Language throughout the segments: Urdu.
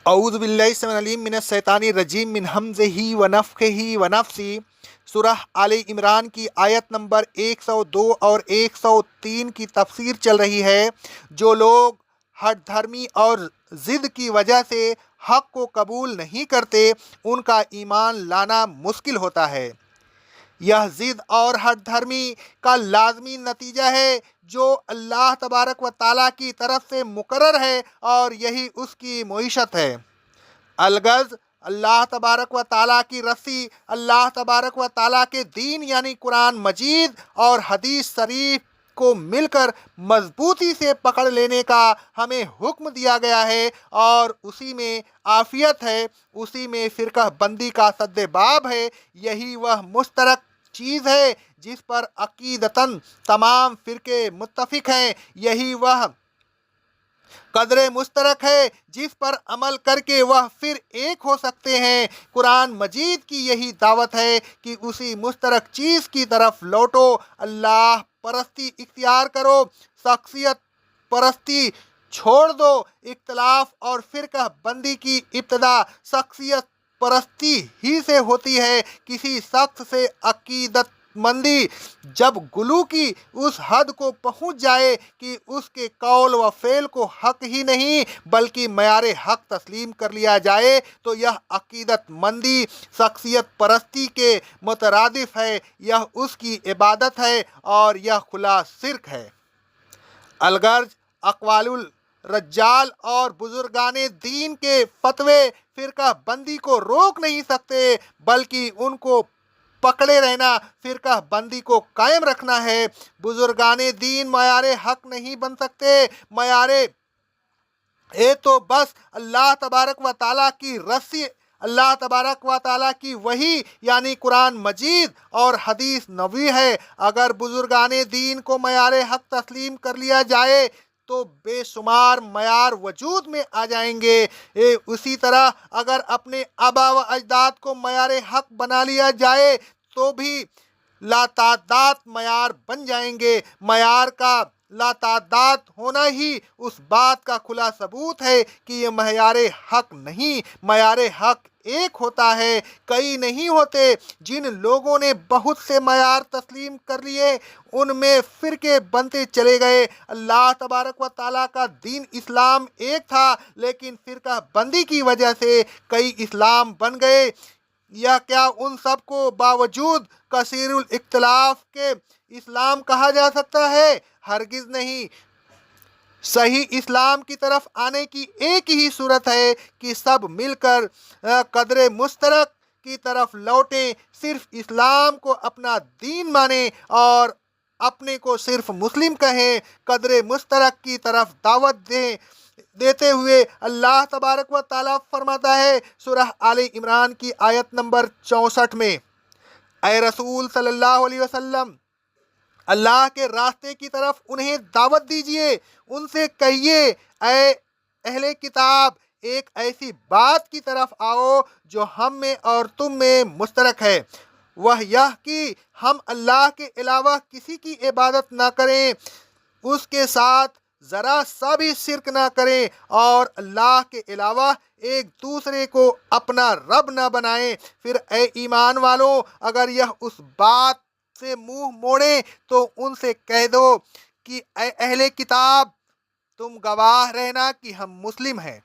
اعوذ باللہ السمیع العلیم من الشیطان الرجیم من ہمزہ ونفخہ ونفثہ۔ سورہ آل عمران کی آیت نمبر 102 اور 103 کی تفسیر چل رہی ہے۔ جو لوگ ہٹ دھرمی اور ضد کی وجہ سے حق کو قبول نہیں کرتے ان کا ایمان لانا مشکل ہوتا ہے۔ یہ ضد اور ہٹ دھرمی کا لازمی نتیجہ ہے جو اللہ تبارک و تعالیٰ کی طرف سے مقرر ہے اور یہی اس کی معیشت ہے۔ الغرض اللہ تبارک و تعالیٰ کی رسی، اللہ تبارک و تعالیٰ کے دین یعنی قرآن مجید اور حدیث شریف کو مل کر مضبوطی سے پکڑ لینے کا ہمیں حکم دیا گیا ہے، اور اسی میں عافیت ہے، اسی میں فرقہ بندی کا سد باب ہے۔ یہی وہ مشترک چیز ہے جس پر عقیدتاً تمام فرقے متفق ہیں، یہی وہ قدر مشترک ہے جس پر عمل کر کے وہ پھر ایک ہو سکتے ہیں۔ قرآن مجید کی یہی دعوت ہے کہ اسی مشترک چیز کی طرف لوٹو، اللہ پرستی اختیار کرو، شخصیت پرستی چھوڑ دو۔ اختلاف اور فرقہ بندی کی ابتدا شخصیت پرستی ہی سے ہوتی ہے۔ کسی شخص سے عقیدت مندی جب گلو کی اس حد کو پہنچ جائے کہ اس کے قول و فعل کو حق ہی نہیں بلکہ معیار حق تسلیم کر لیا جائے تو یہ عقیدت مندی شخصیت پرستی کے مترادف ہے، یہ اس کی عبادت ہے اور یہ کھلا شرک ہے۔ الغرض اقوال الرجال اور بزرگان دین کے فتوے فرقہ بندی کو روک نہیں سکتے بلکہ ان کو پکڑے رہنا، فرقہ بندی کو قائم رکھنا ہے۔ بزرگان دین معیار حق نہیں بن سکتے، معیار تو بس اللہ تبارک و تعالیٰ کی رسی، اللہ تبارک و تعالیٰ کی وحی یعنی قرآن مجید اور حدیث نبوی ہے۔ اگر بزرگان دین کو معیار حق تسلیم کر لیا جائے تو بے شمار معیار وجود میں آ جائیں گے۔ اسی طرح اگر اپنے آبا و اجداد کو معیار حق بنا لیا جائے تو بھی لاتعداد معیار بن جائیں گے۔ معیار کا لاتعداد ہونا ہی اس بات کا کھلا ثبوت ہے کہ یہ معیار حق نہیں۔ معیار حق ایک ہوتا ہے، کئی نہیں ہوتے۔ جن لوگوں نے بہت سے معیار تسلیم کر لیے ان میں فرقے بنتے چلے گئے۔ اللہ تبارک و تعالیٰ کا دین اسلام ایک تھا لیکن فرقہ بندی کی وجہ سے کئی اسلام بن گئے۔ یا کیا ان سب کو باوجود کثیر الاختلاف کے اسلام کہا جا سکتا ہے؟ ہرگز نہیں۔ صحیح اسلام کی طرف آنے کی ایک ہی صورت ہے کہ سب مل کر قدر مشترک کی طرف لوٹیں، صرف اسلام کو اپنا دین مانیں اور اپنے کو صرف مسلم کہیں۔ قدر مشترک کی طرف دعوت دیتے ہوئے اللہ تبارک و تعالیٰ فرماتا ہے سورہ آل عمران کی آیت نمبر 64 میں، اے رسول صلی اللہ علیہ وسلم، اللہ کے راستے کی طرف انہیں دعوت دیجیے۔ ان سے کہیے، اے اہل کتاب، ایک ایسی بات کی طرف آؤ جو ہم میں اور تم میں مشترک ہے، وہ یہ کہ ہم اللہ کے علاوہ کسی کی عبادت نہ کریں، اس کے ساتھ ذرا سا بھی شرک نہ کریں اور اللہ کے علاوہ ایک دوسرے کو اپنا رب نہ بنائیں۔ پھر اے ایمان والوں، اگر یہ اس بات سے منہ موڑیں تو ان سے کہہ دو کہ اے اہل کتاب، تم گواہ رہنا کہ ہم مسلم ہیں۔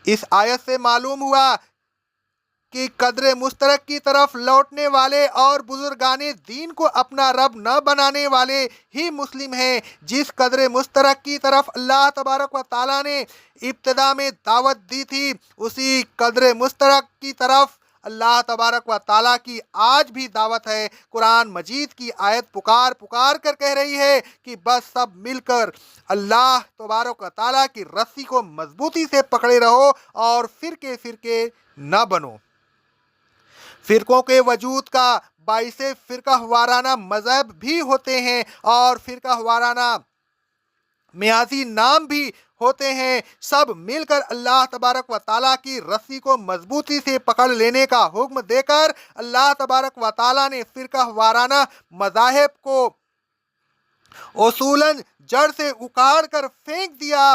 اس آیت سے معلوم ہوا کہ قدر مشترک کی طرف لوٹنے والے اور بزرگان دین کو اپنا رب نہ بنانے والے ہی مسلم ہیں۔ جس قدر مشترک کی طرف اللہ تبارک و تعالیٰ نے ابتدا میں دعوت دی تھی، اسی قدر مشترک کی طرف اللہ تبارک و تعالیٰ کی آج بھی دعوت ہے۔ قرآن مجید کی آیت پکار پکار کر کہہ رہی ہے کہ بس سب مل کر اللہ تبارک و تعالیٰ کی رسی کو مضبوطی سے پکڑے رہو اور فرقے فرقے نہ بنو۔ فرقوں کے وجود کا باعث فرقہ وارانہ مذہب بھی ہوتے ہیں اور فرقہ وارانہ میازی نام بھی ہوتے ہیں۔ سب مل کر اللہ تبارک و تعالیٰ کی رسی کو مضبوطی سے پکڑ لینے کا حکم دے کر اللہ تبارک و تعالیٰ نے فرقہ وارانہ مذاہب کو اصولاً جڑ سے اکھاڑ کر پھینک دیا۔